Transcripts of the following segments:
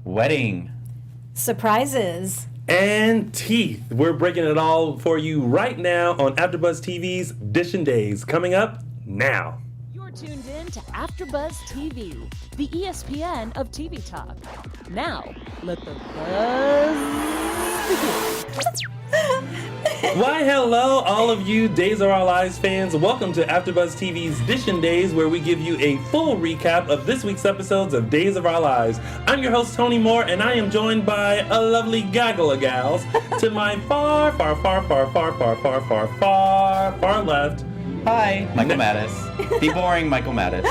Wedding. Surprises. And teeth. We're breaking it all for you right now on AfterBuzz TV's DISHIN Days. Coming up now. You're tuned in to AfterBuzz TV, the ESPN of TV talk. Now, let the buzz begin. Why, hello, all of you Days of Our Lives fans. Welcome to AfterBuzz TV's DISHIN Days, where we give you a full recap of this week's episodes of Days of Our Lives. I'm your host, Tony Moore, and I am joined by a lovely gaggle of gals to my far left. Hi, Michael Mattis. Be boring, Michael Mattis.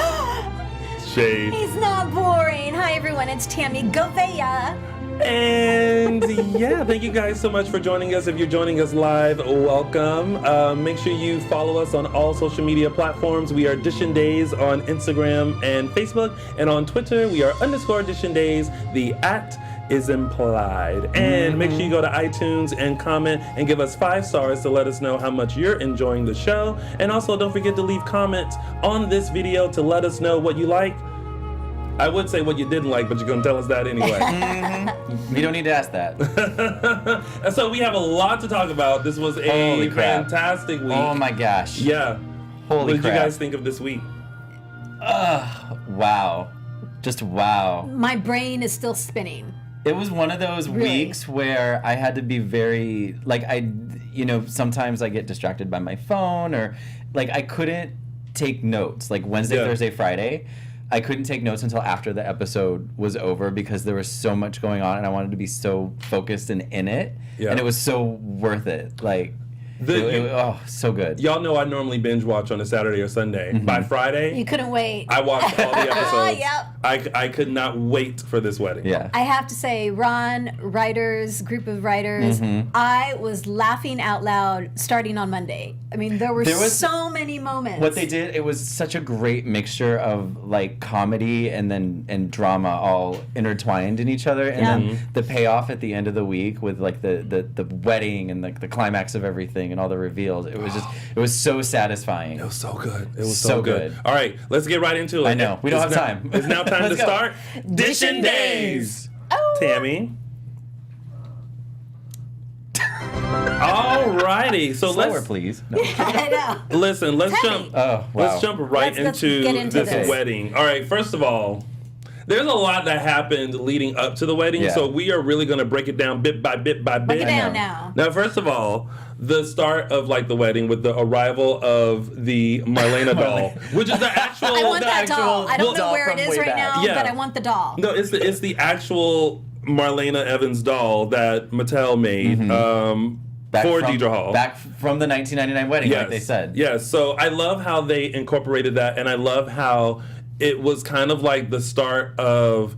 Shade. He's not boring. Hi, everyone. It's Tami Goveia. And yeah, thank you guys so much for joining us. If you're joining us live, welcome. Make sure you follow us on all social media platforms. We are DISHIN Days on Instagram and Facebook. And on Twitter, we are _DISHIN Days. The @ is implied. And make sure you go to iTunes and comment and give us 5 stars to let us know how much you're enjoying the show. And also, don't forget to leave comments on this video to let us know what you like. I would say what you didn't like, but you're going to tell us that anyway. We don't need to ask that. And so we have a lot to talk about. This was a fantastic week. Oh my gosh. Yeah. Holy What did crap. you guys think of this week? Wow. Just wow. My brain is still spinning. It was one of those weeks where I had to be very, sometimes I get distracted by my phone or, I couldn't take notes. Like Wednesday, Thursday, Friday. I couldn't take notes until after the episode was over because there was so much going on and I wanted to be so focused and in it. Yeah. And it was so worth it. So good. Y'all know I normally binge watch on a Saturday or Sunday. Mm-hmm. By Friday, You couldn't wait. I watched all the episodes. Yep. I could not wait for this wedding. Yeah. I have to say, group of writers, I was laughing out loud starting on Monday. I mean, there was so many moments. What they did, it was such a great mixture of comedy and drama all intertwined in each other, and then the payoff at the end of the week with the wedding and the climax of everything and all the reveals. It was so satisfying. It was so good. It was so good. All right, let's get right into it. I know. We don't have time. It's now time to start DISHIN Days. Oh. Tammy. Alrighty, so Slower, please. No. I know. listen. Let's Tammy. jump. Oh, wow. Let's jump right Let's into get into this this. wedding. All right, first of all, there's a lot that happened leading up to the wedding, so we are really going to break it down bit by bit by bit. Break it down now. Now, first of all, the start of the wedding with the arrival of the Marlena doll, which is the actual. I want that doll. I don't know doll where it from is way right back. now, Yeah. but I want the doll. No, it's the actual Marlena Evans doll that Mattel made for Deidre Hall. Back from the 1999 wedding, like they said. Yes, so I love how they incorporated that, and I love how it was kind of like the start of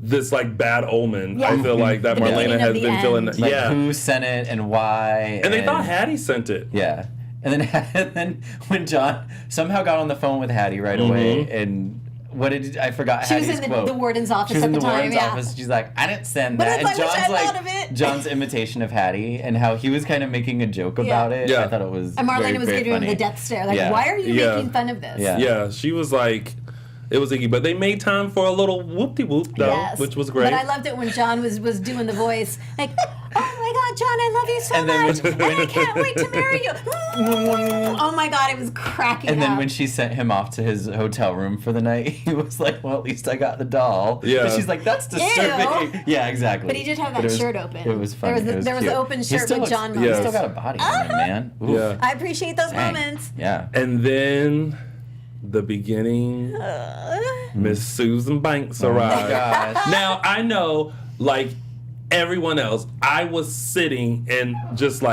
this bad omen. Yeah. I feel like that The Marlena beginning has of the been feeling. end. Who sent it and why? And they thought Hattie sent it. Yeah. And then when John somehow got on the phone with Hattie right away, and I forgot She was Hattie's in quote. the warden's office She was at in the the time. warden's Yeah. office. She's like, I didn't send But that. it's And I wish John's I thought of it. John's imitation of Hattie and how he was kind of making a joke about it. Yeah. I thought it was And Marlena very, was very giving him funny. the death stare. Yeah. Why are you Yeah. making fun of this? Yeah. Yeah, she was like, it was icky, but they made time for a little whoop-de-whoop though, Yes. which was great. But I loved it when John was doing the voice, oh my God, John, I love you so And then much, and I can't wait to marry you. Oh my God, it was cracking And then up. when she sent him off to his hotel room for the night, he was like, well, at least I got the doll. Yeah. But she's like, that's disturbing. Ew. Yeah, exactly. But he did have But that it was- shirt open. It was funny. There was cute. an open He shirt still with looks- John He's Yes. still got a body on him, man. Oof. Yeah. I appreciate those Dang. moments. Yeah. And then the beginning, Miss Susan Banks arrived. gosh. Now, I know, everyone else, I was sitting and just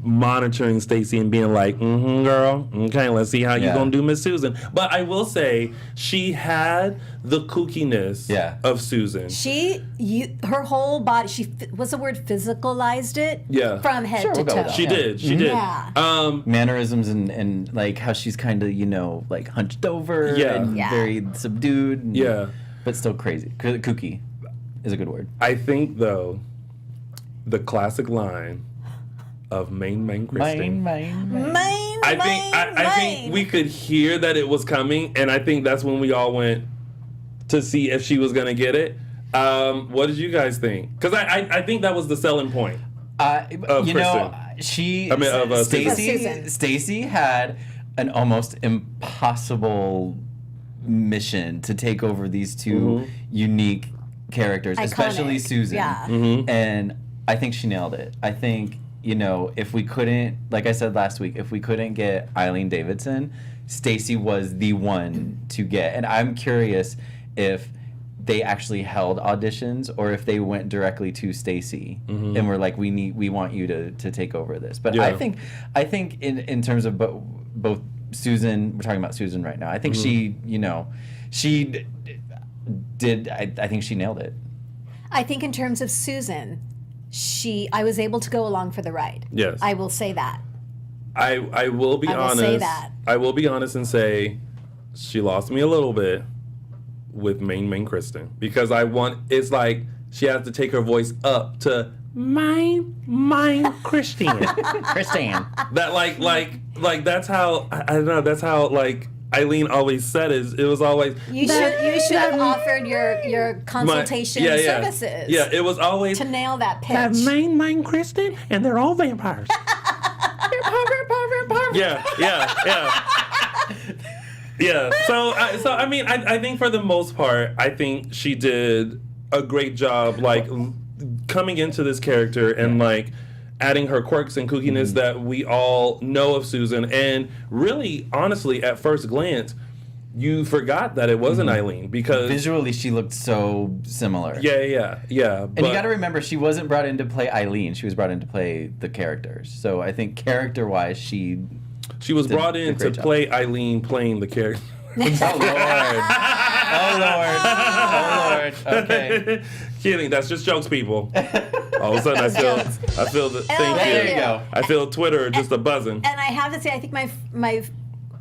monitoring Stacey and being like, girl, okay, let's see how you're gonna do Miss Susan. But I will say, she had the kookiness of Susan. Her whole body, what's the word, physicalized it? Yeah. From head Sure, to we'll go toe. with that. She did. She did. Yeah. Mannerisms and how she's kind of, hunched over and very subdued. And, Yeah. But still crazy. Kooky is a good word. I think, though, the classic line of Main Christine. I think we could hear that it was coming, and I think that's when we all went to see if she was gonna get it. What did you guys think? Because I think that was the selling point. Of you know, Stacey had an almost impossible mission to take over these two unique characters, especially Susan. Yeah. And I think she nailed it. I think, you know, if we couldn't, like I said last week, if we couldn't get Eileen Davidson, Stacey was the one to get. And I'm curious if they actually held auditions or if they went directly to Stacey and were like, we want you to take over this. But I think in terms of both Susan, we're talking about Susan right now. I think she, you know, she did. I think she nailed it. I think in terms of Susan, I was able to go along for the ride. Yes, I will say that. I will be honest. Say that. I will be honest and say she lost me a little bit with main Kristen, because it's like she has to take her voice up to main Christine. Christine. That like that's how I don't know. That's how like Eileen always said it. It was always you should have offered your consultation services. Yeah, it was always to nail that pitch. That main Kristen, and they're all vampires. Yeah. Yeah. So I mean, I think for the most part, I think she did a great job, like coming into this character and like adding her quirks and kookiness that we all know of Susan. And really, honestly, at first glance, you forgot that it wasn't Eileen, because visually she looked so similar. Yeah. And you got to remember, she wasn't brought in to play Eileen. She was brought in to play the characters. So I think character-wise, she was brought in to play Eileen playing the character. Oh Lord. Okay. Kidding. That's just jokes, people. All of a sudden, I feel the thank you. There you go. I feel Twitter just a buzzing. And I have to say, I think my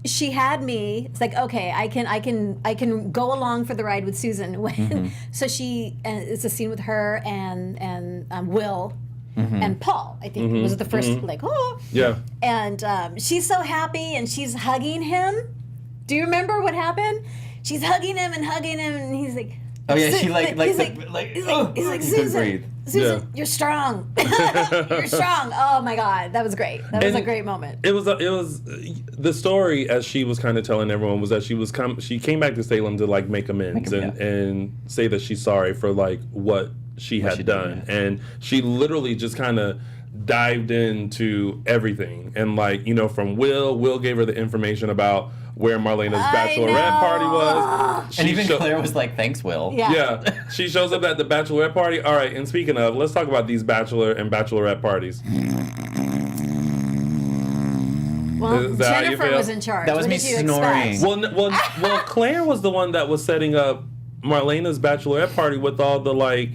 she had me. It's like, okay, I can go along for the ride with Susan. When so she it's a scene with her and Will. And Paul, I think, was the first, like, oh. Yeah. And she's so happy, and she's hugging him. Do you remember what happened? She's hugging him, and he's like, oh yeah, she he's like Susan, you're strong. You're strong. Oh my God, that was great. That was a great moment. It was the story, as she was kind of telling everyone, was that she came back to Salem to like make amends and say that she's sorry for like what she had done. And she literally just kind of dived into everything. And like, you know, from Will gave her the information about where Marlena's bachelorette party was. And even Claire was like, thanks, Will. Yeah. She shows up at the bachelorette party. All right, and speaking of, let's talk about these bachelor and bachelorette parties. Well, Jennifer was in charge. That was me snoring. Well, Claire was the one that was setting up Marlena's bachelorette party with all the like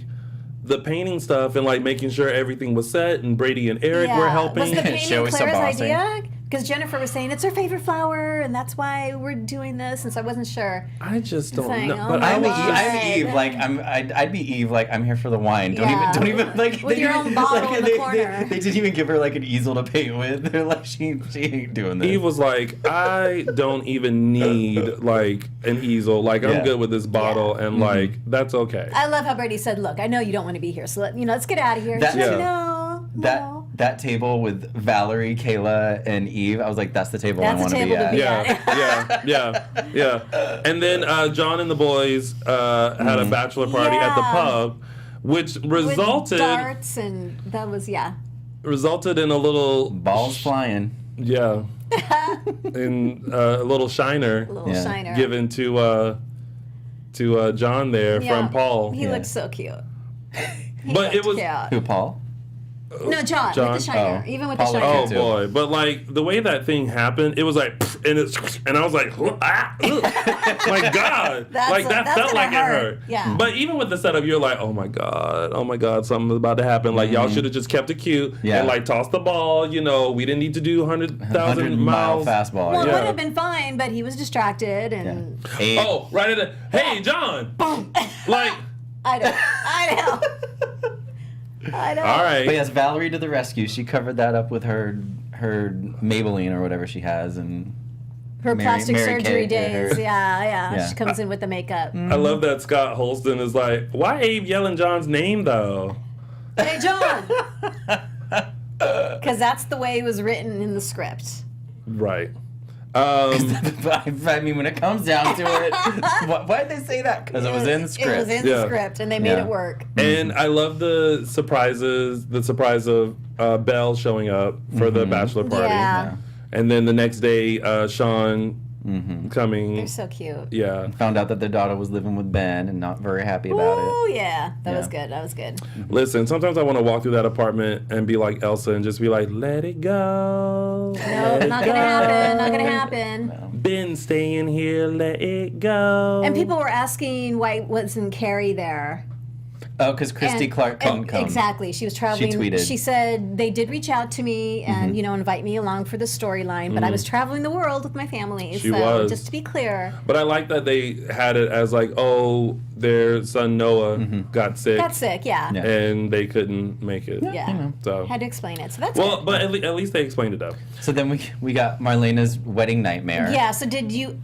the painting stuff and like making sure everything was set, and Brady and Eric were helping. Was the painting Claire's idea? Because Jennifer was saying it's her favorite flower, and that's why we're doing this, and so I wasn't sure. I just don't know. Oh, but I'm Eve. Like I'd be Eve. Like, I'm here for the wine. Don't even like with your own bottle in the corner. They didn't even give her like an easel to paint with. They're like, she ain't doing this. Eve was like, I don't even need like an easel. Like, I'm good with this bottle, and like that's okay. I love how Brady said, "Look, I know you don't want to be here, so let's get out of here." She's like, no. That table with Valerie, Kayla, and Eve, I was like, that's the table I want to be at. Yeah. And then John and the boys had a bachelor party at the pub, which resulted... With darts, and that was, resulted in a little... Balls flying. Yeah. In a little shiner. Given to John there from Paul. He looked so cute. But it was... Who, Paul? No, John. With the shiner. Even with the shiner. Oh boy! But like the way that thing happened, it was like, and I was like, my God! That felt like it hurt. Yeah. But even with the setup, you're like, oh my God, something's about to happen. Like y'all should have just kept it cute and like tossed the ball. You know, we didn't need to do 100,000 mile fastball. Well, it would have been fine, but he was distracted and. Yeah. Oh, right at the hey, John! Boom! Like. I know. I know. All right. But yes, Valerie to the rescue. She covered that up with her Maybelline or whatever she has, and plastic Mary surgery Kay, days. her- Yeah. She comes in with the makeup. I love that Scott Holston is like, why Abe yelling John's name though? Hey, John. Because that's the way it was written in the script. Right. I mean, when it comes down to it, why did they say that? Because it was in the script. It was in the script, and they made it work. And I love the surprise of Belle showing up for the bachelor party. Yeah. And then the next day, Sean coming. They're so cute. Yeah. Found out that their daughter was living with Ben and not very happy about it. Oh, yeah. That was good. That was good. Listen, sometimes I want to walk through that apartment and be like Elsa and just be like, let it go. No, not going to happen. Not going to happen. No. Ben staying here, let it go. And people were asking why wasn't Carrie there. Oh, because Christy Clark couldn't come. Exactly. She was traveling. She tweeted. She said they did reach out to me and, invite me along for the storyline, but I was traveling the world with my family. She so was. just to be clear. But I like that they had it as like, oh, their son Noah got sick. Got sick, yeah. And they couldn't make it. Yeah. So. Had to explain it. So that's Well, good. but at least they explained it though. So then we got Marlena's wedding nightmare. Yeah, so did you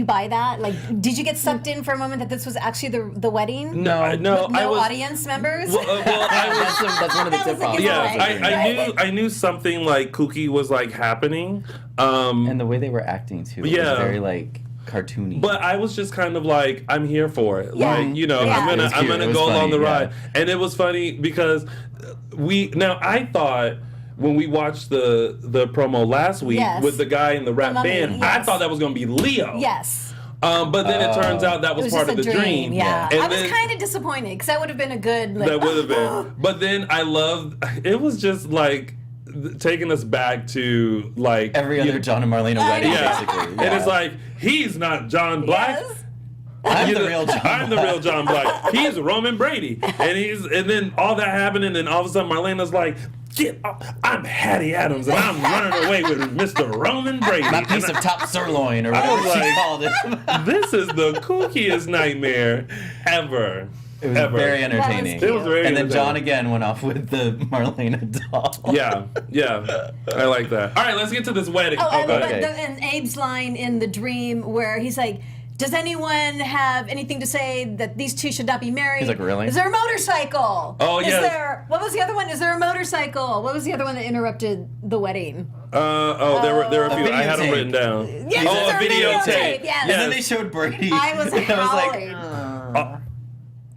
buy that? Like, did you get sucked in for a moment that this was actually the wedding? No, With I was. audience members? Well, I was. That's one of the That was tip like offs. his Yeah, Right. I knew something like kooky was like happening. And the way they were acting too was Yeah. very like cartoony. But I was just kind of like, I'm here for it. Yeah. Like, Yeah. I'm It was gonna cute. It was go along funny, the yeah. ride. And it was funny because I thought when we watched the promo last week Yes. with the guy in the rap mummy, band, I yes. thought that was gonna be Leo. Yes. But then it turns out that It was, was part just of a the dream. Yeah. And I was then- kind of disappointed because that would have been a good. Like, that would have been. But then I loved. It was just like taking us back to like Every other John and Marlena wedding, Yeah. basically. And it's like he's not John Black. Yes. I'm the real John. I'm the real John Black. He's Roman Brady, and then all that happened, and then all of a sudden Marlena's like, "Get off. I'm Hattie Adams, and I'm running away with Mr. Roman Brady." My piece of top sirloin or I whatever was she like- called it. This is the kookiest nightmare ever. It was ever. very entertaining. cute. It was very And then John entertaining. again went off with the Marlena doll. Yeah, I like that. All right, let's get to this wedding. Oh, and, go but ahead. and Abe's line in the dream where he's like, does anyone have anything to say that these two should not be married? He's like, really? Is there a motorcycle? Oh, Is yes. there, what was the other one? Is there a motorcycle? What was the other one that interrupted the wedding? There were a few. I had them videotape. written down. Yes, oh, it's a a videotape. videotape, yes. And then they showed Brady. I was and I was like,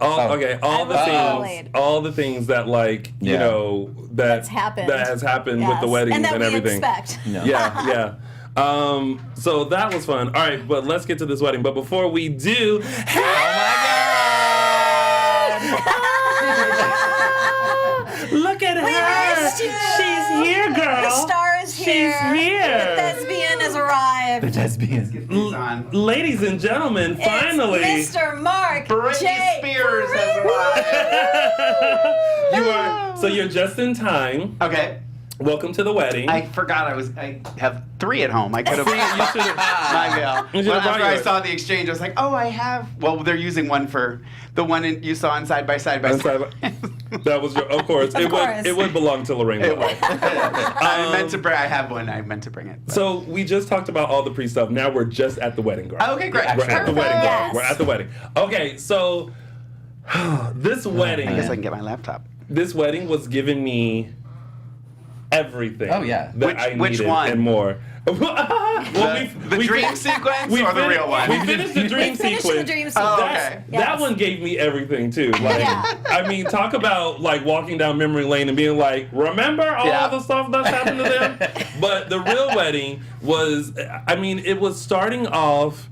howling. Okay, all the things that like Yeah. That's happened. that has happened with Yes. the weddings and that we everything. expect. No. Yeah. So that was fun. All right, but let's get to this wedding. But before we do, look at her. missed you. She's here, girl. The star is here. She's here. The thespian has arrived. the lesbians. These on. Ladies and gentlemen, finally. It's Mr. Mark Britney J. Spears has arrived. You're just in time. Okay, Welcome to the wedding. I forgot I have 3 at home. I could have. You should have. My bad. You should've Well, brought after I yours. saw the exchange, I was like, oh, I have. Well, they're using one for the one you saw in side by side. That was your, of course. course. It would belong to Lorraine. It was. I meant to bring. I have one. I meant to bring it. but- So we just talked about all the pre stuff. Now we're just at the wedding, girl. Okay, great. We're at the Perfect. wedding, girl. Yes. We're at the wedding. Okay, so this wedding, I guess I can get my laptop. this wedding was giving me everything. Oh, yeah. that Which I needed one? and more. The dream sequence or the real one? We finished the dream We finished sequence. the dream Oh, sequence. okay. That Yes. one gave me everything too. Like, Yeah. I mean, talk about like walking down memory lane and being like, remember all Yeah. the stuff that's happened to them? But the real wedding was, I mean, it was starting off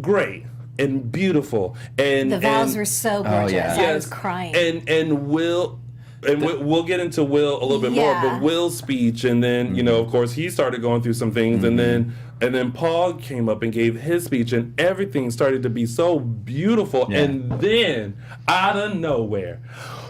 great and beautiful, and The vows and, were so gorgeous. yeah. I was crying. and Will. And we'll get into Will a little bit more, Yeah. but Will's speech, and then of course, he started going through some things, and then Paul came up and gave his speech, and everything started to be so beautiful, Yeah. and then out of nowhere,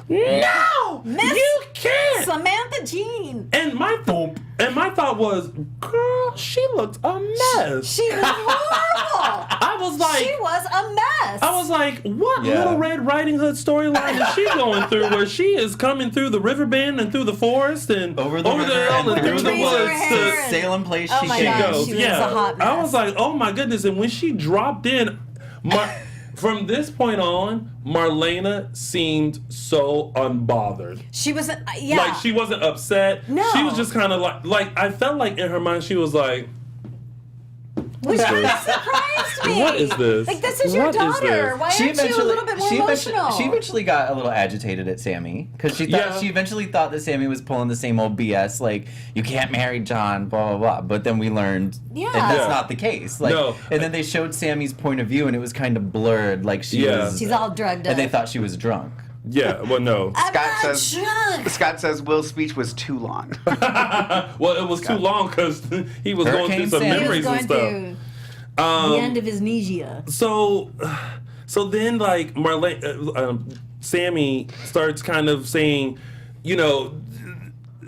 no, Miss you can't. Samantha Jean. And my thought was, girl, she looked a mess. She was horrible. I was like, She was a mess. I was like, what Yeah. Little Red Riding Hood storyline is she going through where she is coming through the river bend and through the forest and Over the river hill and through the trees in her woods hair. to Salem place Oh she my came. God, goes. she was Yeah. a hot mess. I was like, oh my goodness. And when she dropped in, from this point on, Marlena seemed so unbothered. She was, yeah. Like she wasn't upset. No. She was just kind of like I felt like in her mind she was like, Which really surprised me. What is this? Like, this is your What is daughter. this? Why aren't you a little bit more emotional? She eventually got a little agitated at Sammy because she thought Yeah. she eventually thought that Sammy was pulling the same old BS, like you can't marry John, blah blah blah. But then we learned Yeah. that's Yeah. not the case. Like, No. and then they showed Sammy's point of view, and it was kind of blurred, like she Yeah. was. She's all drugged up. and they thought she was drunk. yeah, well, no. I'm Scott not says- drunk. Scott says Will's speech was too long. Well, it was too long because he was going Hurricane through some Sandy. He was memories going and stuff. through the end of his amnesia. So then like Sammy starts kind of saying, you know,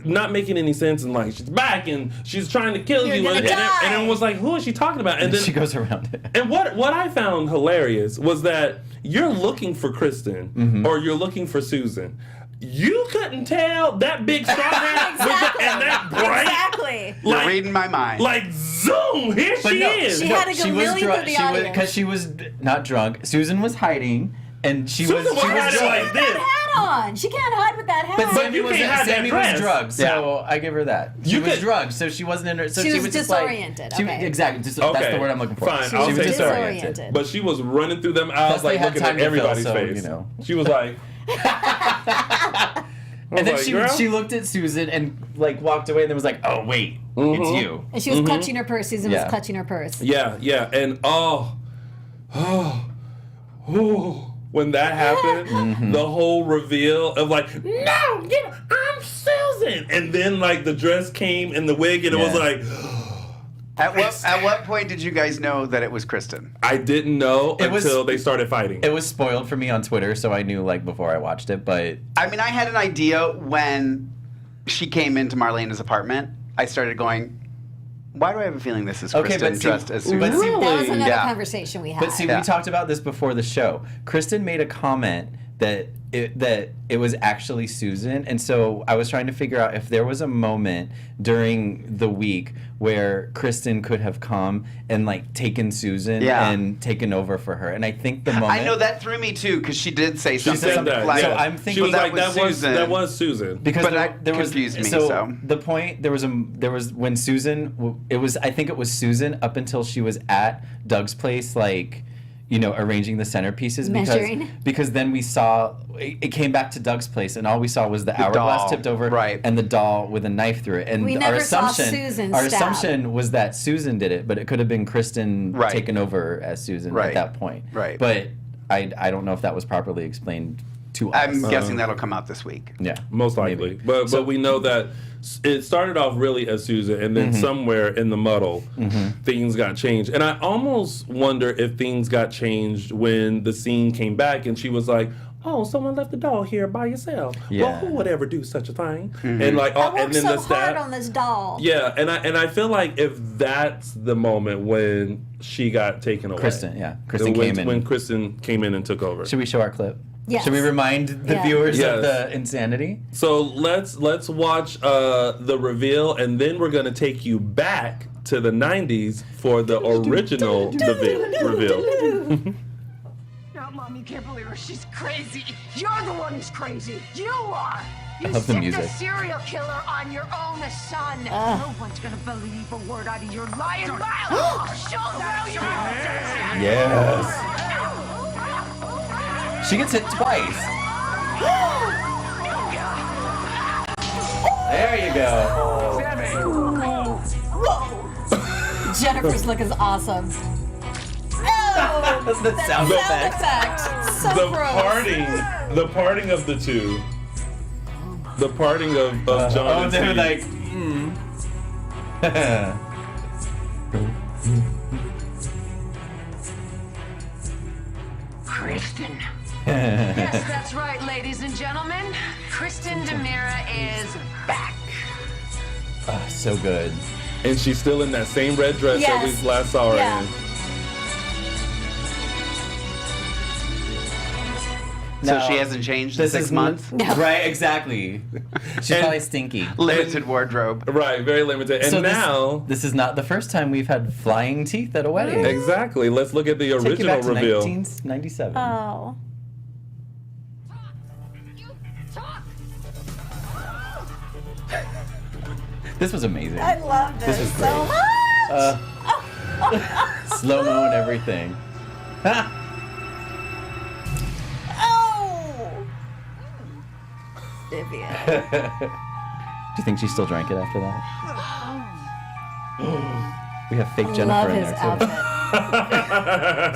not making any sense, and like she's back and she's trying to kill You're you, gonna and die. it was like, who is she talking about? And And then she goes around it. and what I found hilarious was that you're looking for Kristen or you're looking for Susan. You couldn't tell that big strong hair Exactly. and that bright, Exactly. You're like, reading my mind. like zoom. Here But she no, is. She had to go she was milling drunk. through the She was audience. because she was not drunk. Susan was hiding, and she Susan was was hiding drunk. like this. That hat on. She can't hide with that hat. But Sammy you was can't hide that Sammy dress. was drugged, so I give her that. She You was could- drugged, so she wasn't in her. So She she was was just like disoriented, she- okay. exactly. That's Okay, the word I'm looking for. fine, She I'll was take that. disoriented. But she was running through them aisles Plus, they like had looking time at to fill, everybody's so, face. you know. She was like, And then like, she "Girl?" she looked at Susan and like walked away, and then was like, "Oh wait, it's you." and she was clutching her purse. Susan Yeah. was clutching her purse. yeah, and when that happened, the whole reveal of like, no, I'm Susan, and then like the dress came and the wig, and it was Yeah. like, At what point did you guys know that it was Kristen? I didn't know It was- until they started fighting. It was spoiled for me on Twitter, so I knew like before I watched it. But I mean, I had an idea when she came into Marlena's apartment. I started going, why do I have a feeling this is Okay, Kristen but see- dressed as Susan? but see- That was another Yeah. conversation we had. But see, Yeah. we talked about this before the show. Kristen made a comment that it was actually Susan, and so I was trying to figure out if there was a moment during the week where Kristen could have come and like taken Susan Yeah. and taken over for her. And I think the moment I know that threw me too because she did say She something said that. like, So yeah. I'm she thinking was that like, was Susan. that was Susan. because But there, that there was confused me, so so. the point there was when Susan I think it was Susan up until she was at Doug's place, like, you know, arranging the centerpieces Measuring. because then we saw it came back to Doug's place, and all we saw was the hourglass doll, tipped over, right. and the doll with a knife through it. And We our never saw assumption Susan our stab. assumption was that Susan did it, but it could have been Kristen Right. taken over as Susan Right. at that point. Right. But I don't know if that was properly explained to us. I'm guessing that'll come out this week. Yeah. Most likely. maybe. But we know that it started off really as Susan, and then somewhere in the muddle, things got changed. And I almost wonder if things got changed when the scene came back and she was like, oh, someone left the doll here by yourself. Well, Yeah. who would ever do such a thing? And like, I and worked then so the stab. hard on this doll. Yeah, and I feel like if that's the moment when she got taken away. Kristen, yeah. Kristen when, came in. When Kristen came in and took over. Should we show our clip? Yes. Should we remind the Yeah. viewers Yes. of the insanity? So let's watch the reveal, and then we're gonna take you back to the '90s for the original reveal. No, Mom, you can't believe her. She's crazy. You're the one who's crazy. You are. You love the sent music. a serial killer on your own son. No one's gonna believe a word out of your lying mouth. Show them your Yes. She gets hit twice. There you go. Jennifer's look is awesome. Oh, The sound sound effect. effect. So the gross. parting of the two. The parting of John Oh, and they're Steve. like, Kristen. Yes, that's right, ladies and gentlemen. Kristen DeMira is back. So good. And she's still in that same red dress that we Yes. last saw her Yeah. in. So she hasn't changed in This 6 is months? No. Right, exactly. She's And- probably stinky. Limited wardrobe. Right, very limited. And So now, this is not the first time we've had flying teeth at a wedding. exactly. Let's look at the Take you original back to reveal. 1997. Oh. This was amazing. I love this, was so great. much. Slow mo and everything. Oh. Vivian. Do you think she still drank it after that? We have fake Jennifer Love in his there outfit.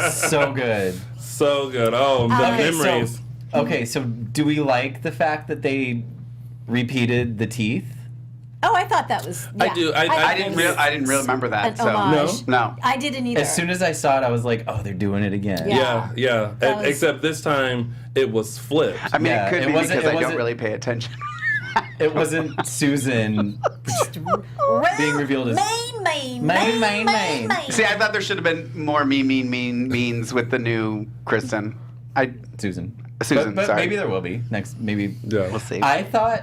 too. So good. So good. Oh, the Okay, memories. Okay, so do we like the fact that they repeated the teeth? Oh, I thought that was. I yeah. do. I didn't remember that. An So homage. no. I didn't either. As soon as I saw it, I was like, oh, they're doing it again. Yeah. Yeah. That was- Except this time it was flipped. I mean, Yeah, it could it be wasn't- because it I don't wasn't- really pay attention. It wasn't Susan being revealed as Main. See, I thought there should have been more means with the new Kristen. Susan. Susan, But sorry. maybe there will be next. Maybe Yeah. We'll see. I thought,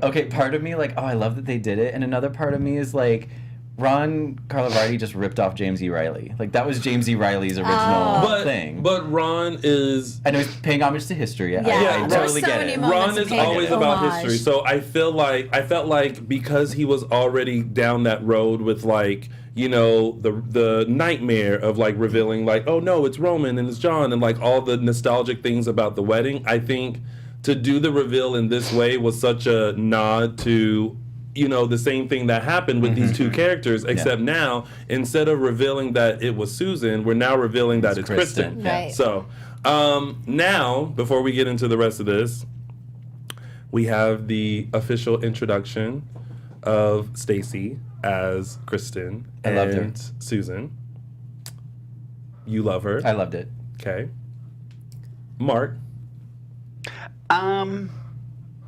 okay, part of me like, oh, I love that they did it, and another part of me is like, Ron Carlovardi just ripped off James E. Riley. Like that was James E. Riley's original thing. But Ron is and it was paying homage to history. Yeah, I there totally were so get many it. moments Ron of is paying always homage. about history. So I felt like because he was already down that road with like, you know, the nightmare of like revealing like, oh no, it's Roman and it's John and like all the nostalgic things about the wedding. I think to do the reveal in this way was such a nod to, you know, the same thing that happened with these two characters, except now, instead of revealing that it was Susan, we're now revealing that it's Kristen. Yeah. Right. So, now, before we get into the rest of this, we have the official introduction of Stacy as Kristen I and loved her. Susan. You love her. I loved it. Okay. Mark.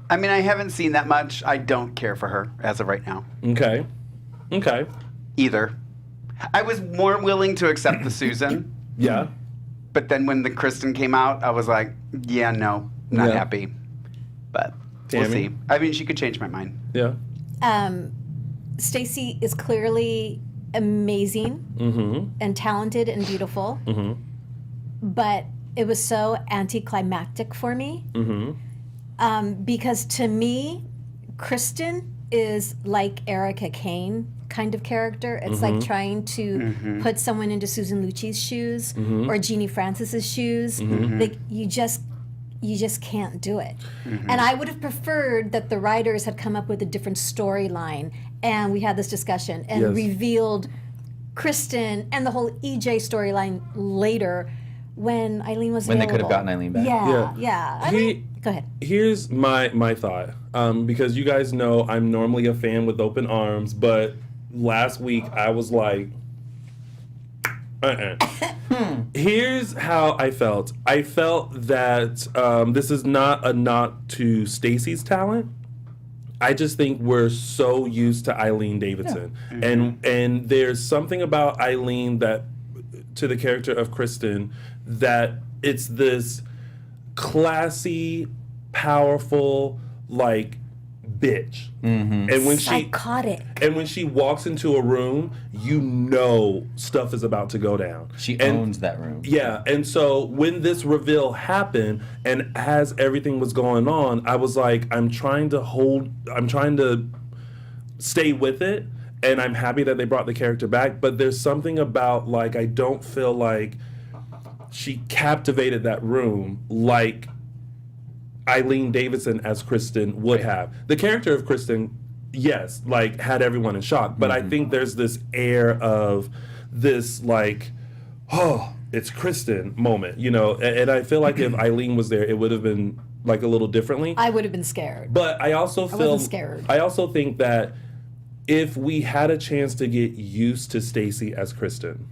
I mean, I haven't seen that much. I don't care for her as of right now. Okay. Okay. Either. I was more willing to accept the Susan, Yeah. but then when the Kristen came out, I was like, yeah, no, not Yeah. happy. But we'll Tami? see. I mean, she could change my mind. Yeah. Stacy is clearly amazing and talented and beautiful, but it was so anticlimactic for me because to me, Kristen is like Erica Kane kind of character. It's like trying to put someone into Susan Lucci's shoes or Jeannie Francis's shoes. Like you just can't do it. And I would have preferred that the writers had come up with a different storyline and we had this discussion and Yes. revealed Kristen and the whole EJ storyline later when Eileen was When they available. could have gotten Eileen back. Yeah. I mean, go ahead. Here's my thought, because you guys know I'm normally a fan with open arms, but last week I was like, Here's how I felt. I felt that this is not a nod to Stacey's talent. I just think we're so used to Eileen Davidson, and there's something about Eileen that, to the character of Kristen, that it's this classy, powerful, like bitch. And when Psychotic. when she walks into a room, you know stuff is about to go down. She owns that room. Yeah, and so when this reveal happened and as everything was going on, I was like, I'm trying to stay with it, and I'm happy that they brought the character back, but there's something about, like, I don't feel like she captivated that room like Eileen Davidson as Kristen would have. The character of Kristen, yes, like, had everyone in shock, but I think there's this air of this, like, oh, it's Kristen moment, you know, and I feel like if Eileen was there, it would have been, like, a little differently. I would have been scared. But I also feel wasn't scared. I also think that if we had a chance to get used to Stacey as Kristen,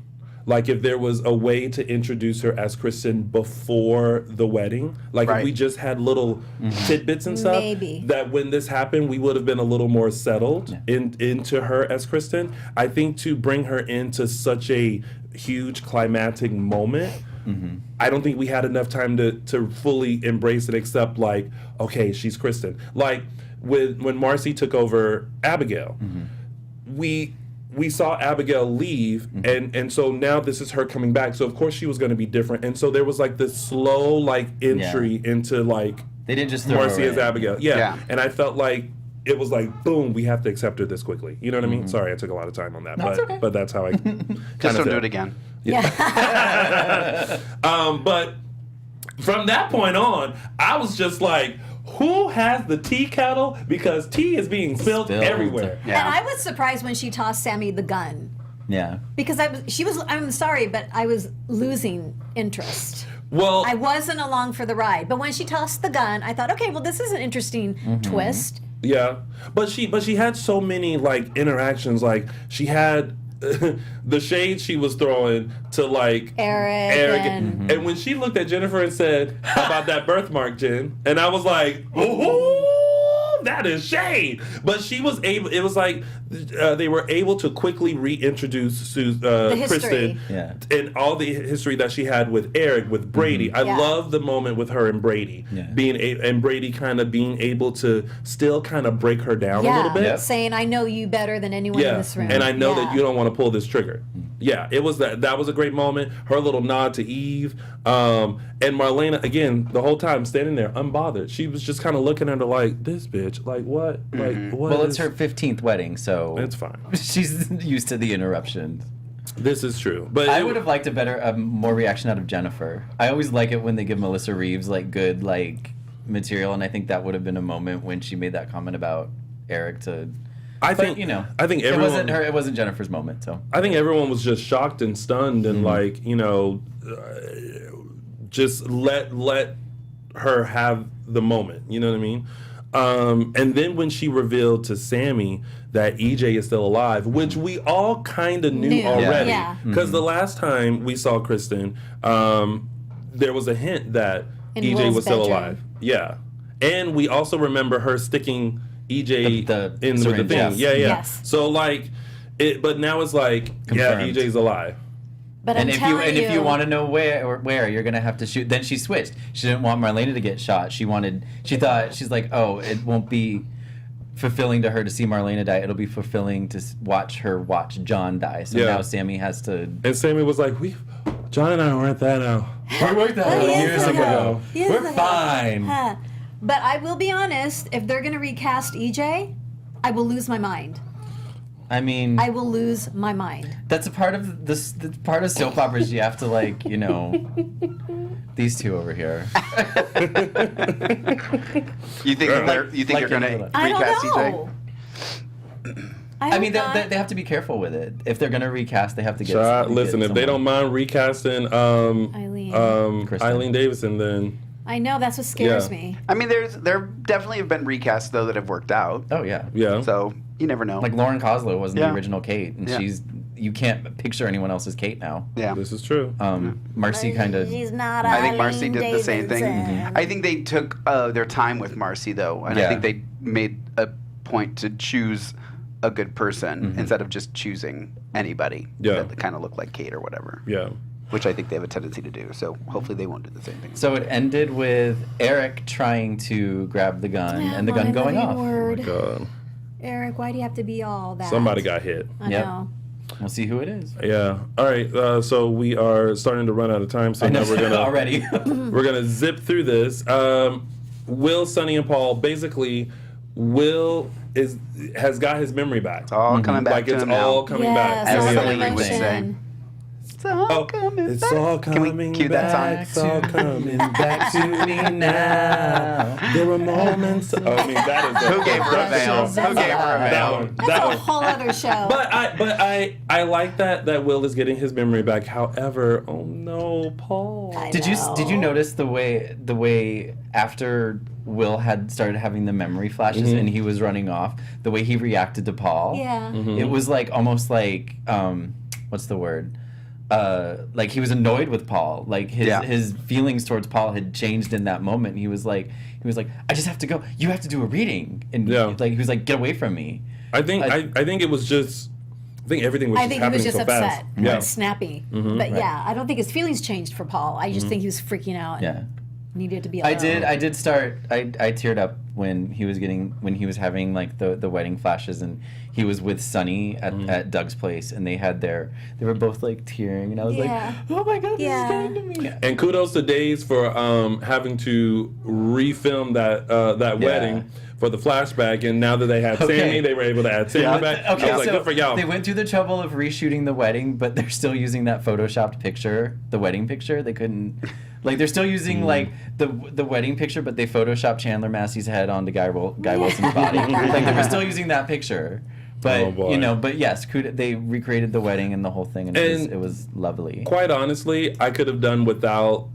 Like if there was a way to introduce her as Kristen before the wedding, like if we just had little tidbits and stuff, Maybe. that when this happened, we would have been a little more settled into her as Kristen. I think to bring her into such a huge climactic moment, I don't think we had enough time to fully embrace and accept, like, okay, she's Kristen. Like when Marcy took over Abigail, we saw Abigail leave, and so now this is her coming back. So of course she was going to be different, and so there was like this slow like entry into like They didn't just throw Marcy her as in. Abigail. Yeah, and I felt like it was like boom, we have to accept her this quickly. You know what I mean? Sorry, I took a lot of time on that, but that's how I Just don't do it again. But from that point on, I was just like, who has the tea kettle? Because tea is being spilled everywhere. And I was surprised when she tossed Sammy the gun. Yeah. Because I'm sorry, but I was losing interest. Well, I wasn't along for the ride. But when she tossed the gun, I thought, okay, well, this is an interesting twist. yeah, but she had so many like interactions. Like she had the shade she was throwing to like Eric and when she looked at Jennifer and said, "How about that birthmark, Jen?" And I was like, "Oh, that is shade." But she was able. It was like they were able to quickly reintroduce Kristen and all the history that she had with Eric, with Brady. I love the moment with her and Brady and Brady kind of being able to still kind of break her down a little bit, saying, "I know you better than anyone in this room, and I know that you don't want to pull this trigger." Yeah, it was that was a great moment. Her little nod to Eve, and Marlena again the whole time standing there unbothered. She was just kind of looking at her like, "This bitch, like what? Like what?" Well, it's her 15th wedding, so it's fine. She's used to the interruptions. This is true, but I would have liked more reaction out of Jennifer. I always like it when they give Melissa Reeves like good like material, and I think that would have been a moment when she made that comment about Eric to. I think everyone. It wasn't Jennifer's moment. So I think everyone was just shocked and stunned and like just let her have the moment. You know what I mean? And then when she revealed to Sammy that EJ is still alive, which we all kind of knew already, because the last time we saw Kristen, there was a hint that in EJ Will's was still bedroom. alive. Yeah, and we also remember her sticking EJ the in with the syringe, thing. yes. Yes. So like, but now it's like, Confirmed. EJ's alive. But and I'm if you want to know where you're gonna have to shoot, then she switched. She didn't want Marlena to get shot. She's like, oh, it won't be fulfilling to her to see Marlena die. It'll be fulfilling to watch John die. So now Sammy has to. And Sammy was like, John and I weren't that out. We worked that years ago. We're fine. But I will be honest, if they're gonna recast EJ, I will lose my mind. I mean, I will lose my mind. that's a part of this. The part of soap operas you have to like, these two over here. You think you're gonna I don't recast know. EJ? I mean, they have to be careful with it. If they're gonna recast, they have to get. Listen, if they don't mind recasting Eileen Davidson, then I know that's what scares me. I mean, there definitely have been recasts though that have worked out. Oh yeah. Yeah. So you never know. Like Lauren Koslow wasn't the original Kate, and you can't picture anyone else as Kate now. Yeah. This is true. Marcy kind of. She's not. I think Marcy did the same thing. Davidson. I think they took their time with Marcy though, and I think they made a point to choose a good person instead of just choosing anybody that kind of looked like Kate or whatever. Yeah. Which I think they have a tendency to do. So hopefully they won't do the same thing. So it ended with Eric trying to grab the gun and the gun going off. Oh my God. Eric, why do you have to be all that? Somebody got hit. I know. We'll see who it is. Yeah. All right. So we are starting to run out of time. So now we're gonna already. We're gonna zip through this. Will, Sonny, and Paul. Basically, Will has got his memory back. It's all coming back. Like to it's him now. all coming back. Yes, As all Celine would emotion. say. It's all coming It's back. all Can we coming cue that song? back. It's all coming back to me now. There were moments. I mean, that is. Who gave her a veil? Who gave her a That veil? one. That's That a one. whole other show. But I like that Will is getting his memory back. However, oh no, Paul. Did you notice the way after Will had started having the memory flashes and he was running off, the way he reacted to Paul? Yeah. It was like almost like what's the word? like he was annoyed with Paul. Like his feelings towards Paul had changed in that moment. He was like, I just have to go. You have to do a reading, and like he was like, get away from me. I think it was just. I think everything was. I think he was just upset and snappy. But I don't think his feelings changed for Paul. I just think he was freaking out. And needed to be alone. I teared up when he was having like the wedding flashes, and he was with Sunny at Doug's place, and they were both like tearing, and I was like, oh my God, this is getting to me. And kudos to Days for having to refilm that wedding for the flashback, and now that they had Sammy, they were able to add Sammy back. Okay, I was like, good for y'all. They went through the trouble of reshooting the wedding, but they're still using that photoshopped picture, the wedding picture. They couldn't, like, they're still using like the wedding picture, but they photoshopped Chandler Massey's head onto Guy Wilson's body. Like, they were still using that picture. But but yes, they recreated the wedding and the whole thing, and it was lovely. Quite honestly, I could have done without.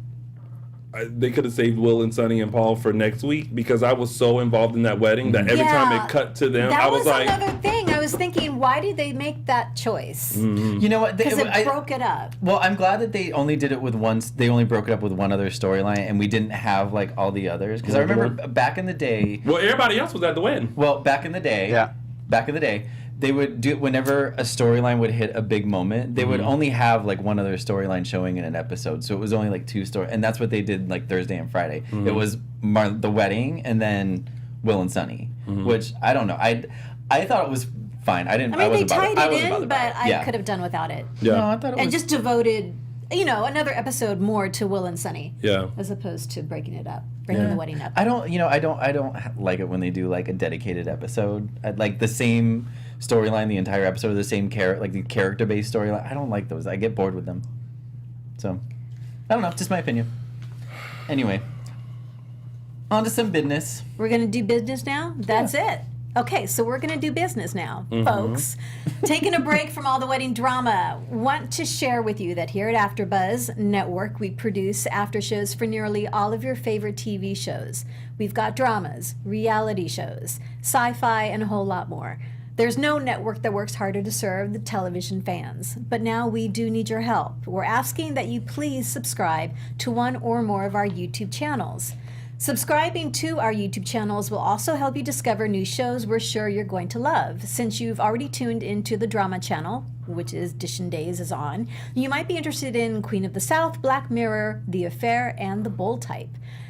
They could have saved Will and Sonny and Paul for next week, because I was so involved in that wedding that every time it cut to them, I was like, another thing. I was thinking, why did they make that choice? You know what? Because it broke it up. Well, I'm glad that they only did it with one. They only broke it up with one other storyline, and we didn't have like all the others. Because I remember back in the day. Well, everybody else was at the wedding. Well, back in the day, they would do, whenever a storyline would hit a big moment, they would only have like one other storyline showing in an episode. So it was only like two stories, and that's what they did like Thursday and Friday. It was the wedding and then Will and Sunny, which I don't know. I thought it was fine. I mean, they tied it in, but I could have done without it. Yeah, no, I thought it was, and just devoted, another episode more to Will and Sunny. Yeah, as opposed to breaking it up. Bringing the wedding up. I don't like it when they do like a dedicated episode. I'd like the same storyline the entire episode, the same the character-based storyline. I don't like those. I get bored with them. So, I don't know. Just my opinion. Anyway, on to some business. We're gonna do business now. That's it. Okay, so we're going to do business now, folks. Taking a break from all the wedding drama. Want to share with you that here at AfterBuzz Network, we produce after shows for nearly all of your favorite TV shows. We've got dramas, reality shows, sci-fi, and a whole lot more. There's no network that works harder to serve the television fans. But now we do need your help. We're asking that you please subscribe to one or more of our YouTube channels. Subscribing to our YouTube channels will also help you discover new shows we're sure you're going to love. Since you've already tuned into the drama channel, which is DISHIN Days is on, you might be interested in Queen of the South, Black Mirror, The Affair, and The Bold Type.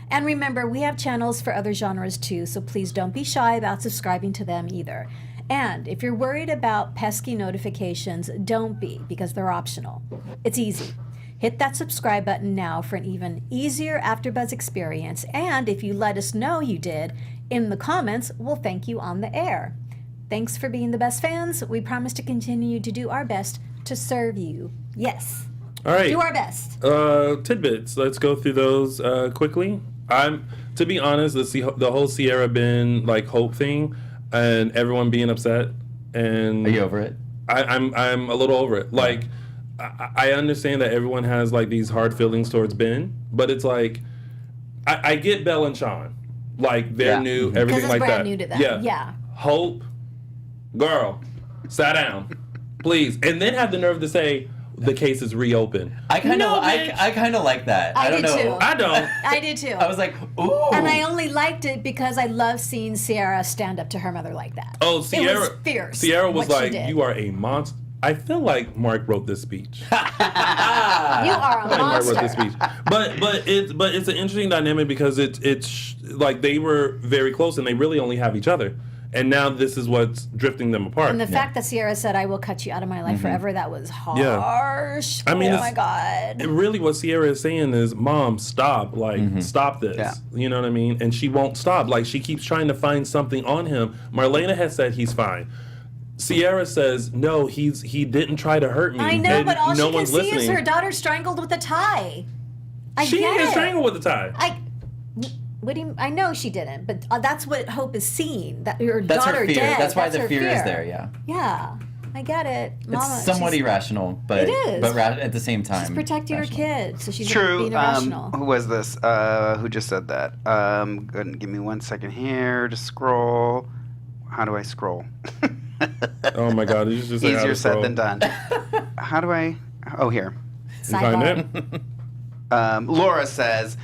And remember, we have channels for other genres too, so please don't be shy about subscribing to them either. And if you're worried about pesky notifications, don't be, because they're optional. It's easy. Hit that subscribe button now for an even easier AfterBuzz experience, and if you let us know you did, in the comments, we'll thank you on the air. Thanks for being the best fans. We promise to continue to do our best to serve you. Yes. All right. Do our best. Tidbits. Let's go through those quickly. To be honest, the whole Sierra Ben Hope thing, and everyone being upset. And are you over it? I'm a little over it. I understand that everyone has these hard feelings towards Ben, but it's I get Belle and Sean, they're new, everything like that. New to them. Yeah. Hope, girl, sit down, please, and then have the nerve to say the case is reopened. I kind of like that. I don't know. Too. I don't. I did too. I was like, ooh. And I only liked it because I love seeing Sierra stand up to her mother like that. Oh, Sierra. It was fierce. Sierra was you are a monster. I feel like Mark wrote this speech. You are a monster. Mark wrote this speech. But it's an interesting dynamic because it's they were very close and they really only have each other. And now this is what's drifting them apart. And the fact that Sierra said, "I will cut you out of my life forever," that was harsh. I mean, oh my God. Really what Sierra is saying is, Mom, stop. Stop this. Yeah. You know what I mean? And she won't stop. She keeps trying to find something on him. Marlena has said he's fine. Sierra says, no, he didn't try to hurt me. I know, but all no she can see is her daughter strangled with a tie. She didn't get strangled with a tie. I know she didn't, but that's what Hope is seeing. That your that's daughter her fear. dead. That's why the fear is there. Yeah. Yeah, I get it. Mama, it's somewhat irrational, but it is. But at the same time, she's protecting her kid, so she's true. Being irrational. Who was this? Who just said that? Give me 1 second here to scroll. How do I scroll? Oh my God! You just easier said than done. How do I? Oh, here. Sidebar. Laura says,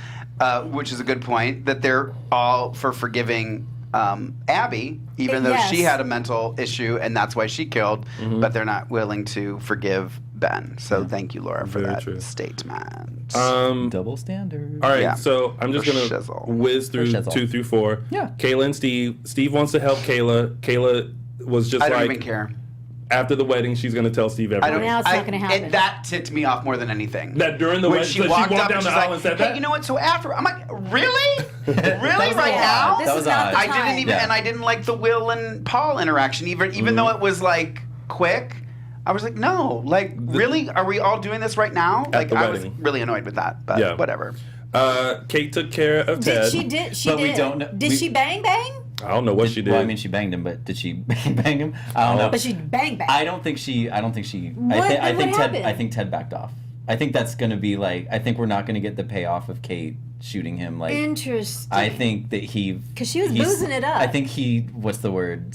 which is a good point, that they're all for forgiving Abby, even though she had a mental issue and that's why she killed, but they're not willing to forgive Ben. So thank you, Laura, for that statement. Double standard. All right, so I'm just going to whiz through 2 through 4. Yeah. Kayla and Steve. Steve wants to help Kayla. Kayla was just I don't even care. After the wedding, she's going to tell Steve everything. Now it's not going to happen. That ticked me off more than anything. That during the when wedding, she walked up down the aisle and said hey, that? you know what? So after, I'm like, really? Really? Right now? This is not the time. I didn't even, and I didn't like the Will and Paul interaction, even though it was like quick. I was like, no, like really? Are we all doing this right now? Like I was really annoyed with that, but whatever. Kate took care of Ted. She did. We don't know. Did she bang? I don't know what she did. Well, I mean, she banged him, but did she bang him? I don't know. But she bang. I don't think she. I think Ted backed off. I think that's going to be like. I think we're not going to get the payoff of Kate shooting him. Like interesting. I think that because she was boozing it up. I think he. What's the word?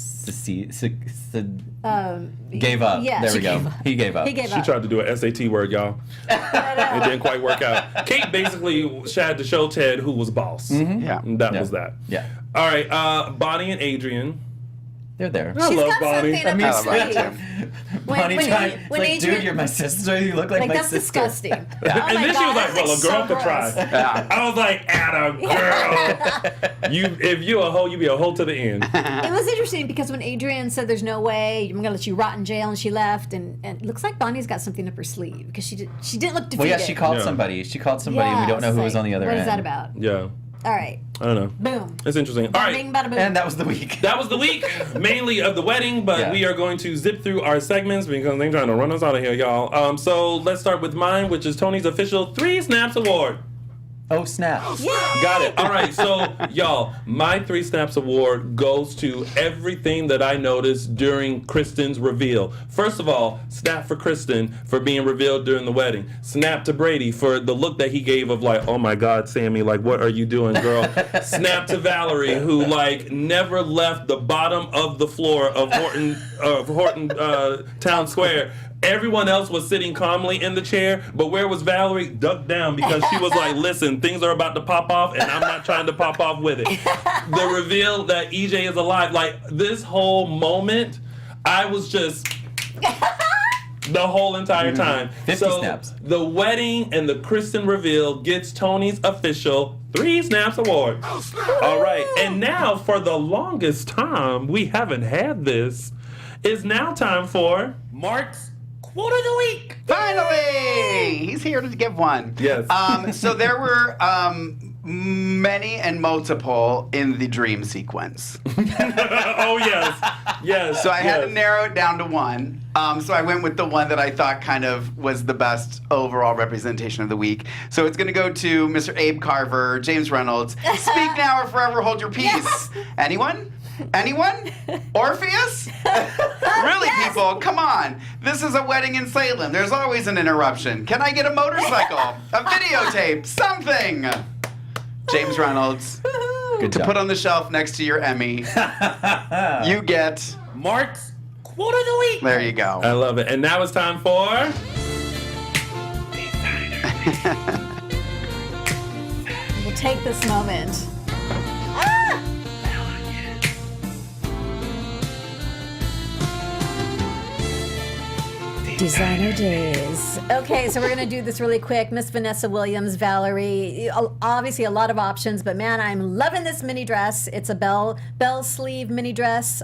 Gave up. Yeah, there we go. He gave up. She tried to do an SAT word, y'all. It didn't quite work out. Kate basically had to show Ted who was boss. Yeah, and that was that. Yeah. All right, Bonnie and Adrian. They're there. I love Bonnie. I mean, Bonnie tried. Like, Adrian, dude, you're my sister. You look like my that's sister. Disgusting. And then she was like, well, a girl could try. I was like, atta girl. If you a hoe, you be a hoe to the end. It was interesting because when Adrian said there's no way, I'm going to let you rot in jail, and she left, and it looks like Bonnie's got something up her sleeve because she didn't look defeated. Well, yeah, she called somebody. She called somebody, and we don't know who was on the other end. What is that about? Yeah. All right. I don't know. Boom. It's interesting. All right. Bing, bada, boom. And that was the week. That was the week, mainly of the wedding, but we are going to zip through our segments because they're trying to run us out of here, y'all. So let's start with mine, which is Tony's official 3 Snaps Award. Oh, snap. Yay! Got it. All right, so, y'all, my 3 Snaps Award goes to everything that I noticed during Kristen's reveal. First of all, snap for Kristen for being revealed during the wedding. Snap to Brady for the look that he gave of like, oh my God, Sammy, like, what are you doing, girl? Snap to Valerie, who, like, never left the bottom of the floor of Horton Town Square. Everyone else was sitting calmly in the chair, but where was Valerie? Ducked down because she was like, listen, things are about to pop off and I'm not trying to pop off with it. The reveal that EJ is alive, like this whole moment, I was just the whole entire time. 50 snaps. The wedding and the Kristen reveal gets Tony's official 3 Snaps Award. All right, and now for the longest time, we haven't had this, it's now time for Mark's Quote of the Week. Finally! He's here to give one. Yes. So there were many and multiple in the dream sequence. Oh, yes. Yes. So I had to narrow it down to one. So I went with the one that I thought kind of was the best overall representation of the week. So it's going to go to Mr. Abe Carver, James Reynolds. Speak now or forever hold your peace. Yes. Anyone? Anyone? Orpheus? Really, people? Come on. This is a wedding in Salem. There's always an interruption. Can I get a motorcycle? A videotape? Something. James Reynolds. Good job. Put on the shelf next to your Emmy. You get Mark's Quote of the Week. There you go. I love it. And now it's time for We'll take this moment. Designer Days. Okay, so we're going to do this really quick. Miss Vanessa Williams, Valerie. Obviously, a lot of options, but man, I'm loving this mini dress. It's a bell sleeve mini dress.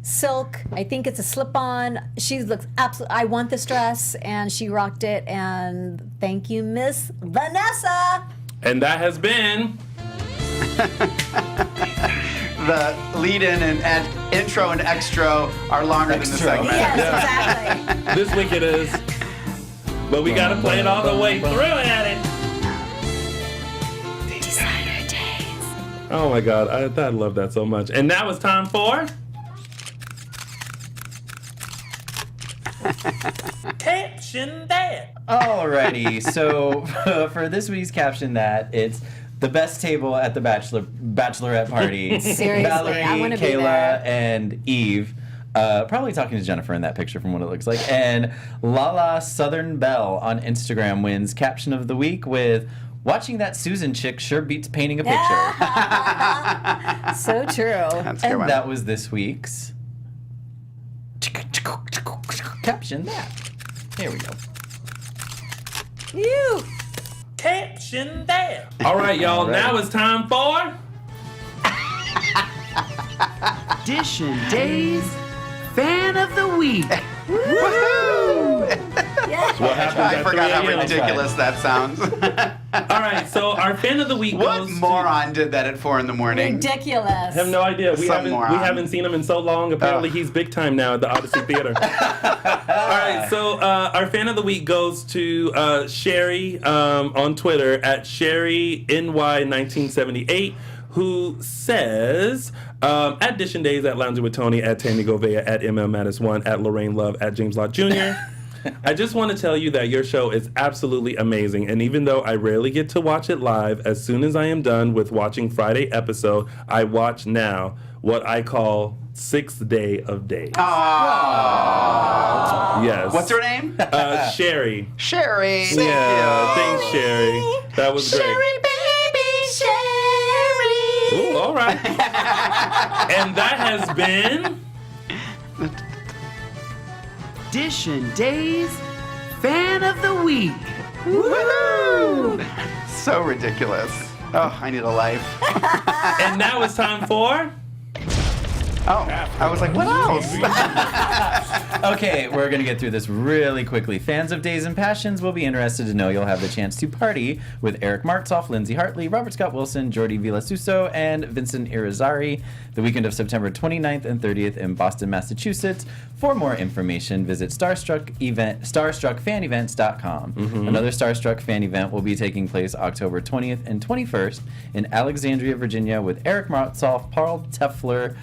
Silk. I think it's a slip-on. She looks absolutely. I want this dress, and she rocked it. And thank you, Miss Vanessa. And that has been the lead-in and intro and extra are longer than the segment. Yes, exactly. This week it is. But we gotta play it all the way through at it. Designer Days. Oh my God, I love that so much. And now it's time for Caption That. Alrighty, so for this week's Caption That, it's the best table at the bachelorette party. Seriously, Valerie, I wanna be Kayla, there. and Eve. Probably talking to Jennifer in that picture from what it looks like. And Lala Southern Belle on Instagram wins caption of the week with "Watching that Susan chick sure beats painting a picture." So true. That's a good And one. that was this week's caption that. Here we go. You. Caption there. All right, y'all. Now it's time for Dishin Days Fan of the Week. Woohoo! Yeah. what happens I at forgot 3 how a.m. ridiculous that sounds. All right, so our fan of the week What goes moron did that at 4 in the morning? Ridiculous. I have no idea. We Some moron. haven't seen him in so long. Apparently, he's big time now at the Odyssey Theater. All right, so our fan of the week goes to Sherry on Twitter at SherryNY1978, who says, at Dishin Days, at Lounging with Tony, at Tami Goveia, at MLMatis1, at Lorraine Love, at James Lott Jr. I just want to tell you that your show is absolutely amazing, and even though I rarely get to watch it live, as soon as I am done with watching Friday episode, I watch now what I call 6th Day of Days. Aww. Yes. What's her name? Sherry. Sherry. Thank Yeah, you. thanks, Sherry. That was great. baby, Sherry. Ooh, all right. And that has been Dishin Days Fan of the Week. Woohoo! So ridiculous. Oh, I need a life. And now it's time for Oh, I was like, what else? Okay, we're going to get through this really quickly. Fans of Days and Passions will be interested to know you'll have the chance to party with Eric Martzoff, Lindsay Hartley, Robert Scott Wilson, Jordi Villasuso, and Vincent Irizarry the weekend of September 29th and 30th in Boston, Massachusetts. For more information, visit StarstruckFanEvents.com. Another Starstruck fan event will be taking place October 20th and 21st in Alexandria, Virginia with Eric Martzoff, Paul Teffler,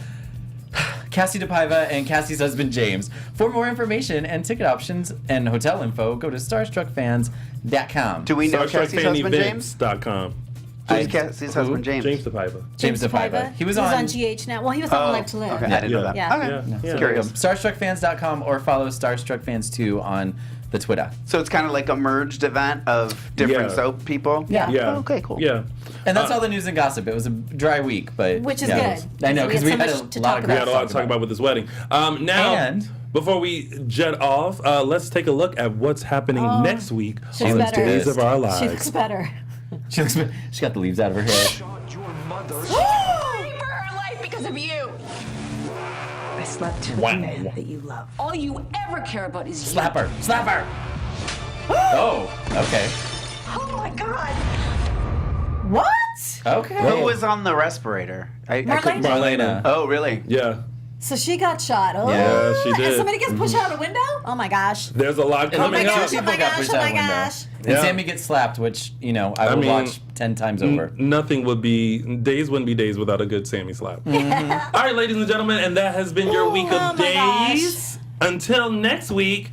Cassie DePaiva, and Cassie's husband James. For more information and ticket options and hotel info, go to starstruckfans.com. Do we know Cassie's husband, James? StarstruckFanEvents.com. Who's Cassie's husband, James? James DePaiva. James DePaiva. He was on GH now. Well, he was on Life to Live. Okay, I didn't know that. Yeah. Okay. Yeah. So there you go. Curious. StarstruckFans.com or follow StarstruckFans2 on the Twitter. So it's kind of like a merged event of different Yeah. soap people? Yeah. Yeah. Oh, okay, cool. Yeah. And that's all the news and gossip. It was a dry week, but Which is yeah, good. I know because we had so a much to lot talk of We about. had a lot to talk about with this wedding. Now, And- before we jet off, let's take a look at what's happening next week She's on the better. Days of Our Lives. She looks better. She got the leaves out of her hair. Paying for her life because of you. I slept with Wow. a man that you love. All you ever care about is you. Slap her! Slap her! Oh, okay. Oh my God. What? Okay. Who was on the respirator? I couldn't. Marlena? Oh, really? Yeah. So she got shot. Oh. Yeah, she did. And somebody gets pushed out a window? Oh my gosh. There's a lot Oh coming my up. gosh, Oh my got gosh, pushed oh out my a window. gosh. And Yeah. Sammy gets slapped, which, I would mean, watch 10 times over. Nothing would be, days wouldn't be days without a good Sammy slap. All right, ladies and gentlemen, and that has been your Ooh, week oh of my days. Until next week,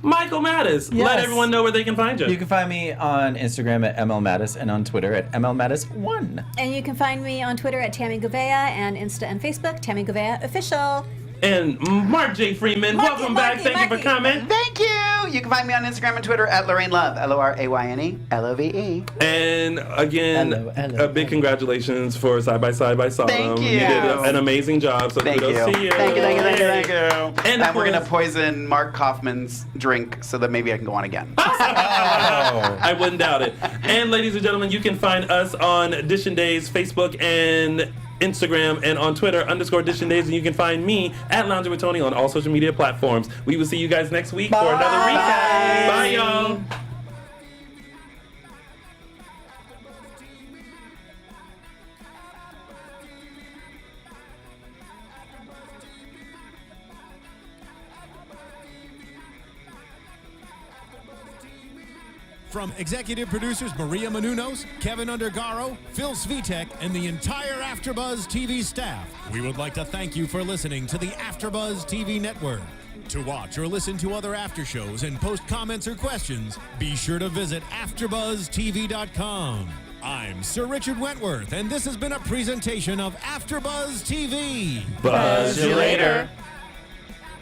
Michael Mattis. Let Yes. everyone know where they can find you. You can find me on Instagram at MLMattis and on Twitter at MLMattis1. And you can find me on Twitter at Tami Goveia and Insta and Facebook, Tami Goveia Official. And Mark J. Freeman, Marky, welcome back. Marky, Thank you for Marky. coming. Thank you. You can find me on Instagram and Twitter at Lorraine Love, LORAYNE, And again, Hello, a big congratulations for Side by Side by Salem. Thank you. did an amazing job, so Thank kudos you. to you. Thank you, thank you, thank you, thank you. And And we're for- going to poison Mark Kaufman's drink so that maybe I can go on again. I wouldn't doubt it. And ladies and gentlemen, you can find us on Dishin Days Facebook and Instagram and on Twitter _Dishin Days, and you can find me at Lounging with Tony on all social media platforms. We will see you guys next week for another recap. Bye, y'all. From executive producers Maria Menounos, Kevin Undergaro, Phil Svitek, and the entire AfterBuzz TV staff, we would like to thank you for listening to the AfterBuzz TV network. To watch or listen to other after shows and post comments or questions, be sure to visit AfterBuzzTV.com. I'm Sir Richard Wentworth, and this has been a presentation of AfterBuzz TV. Buzz you later.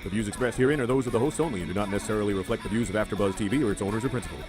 The views expressed herein are those of the hosts only and do not necessarily reflect the views of AfterBuzz TV or its owners or principals.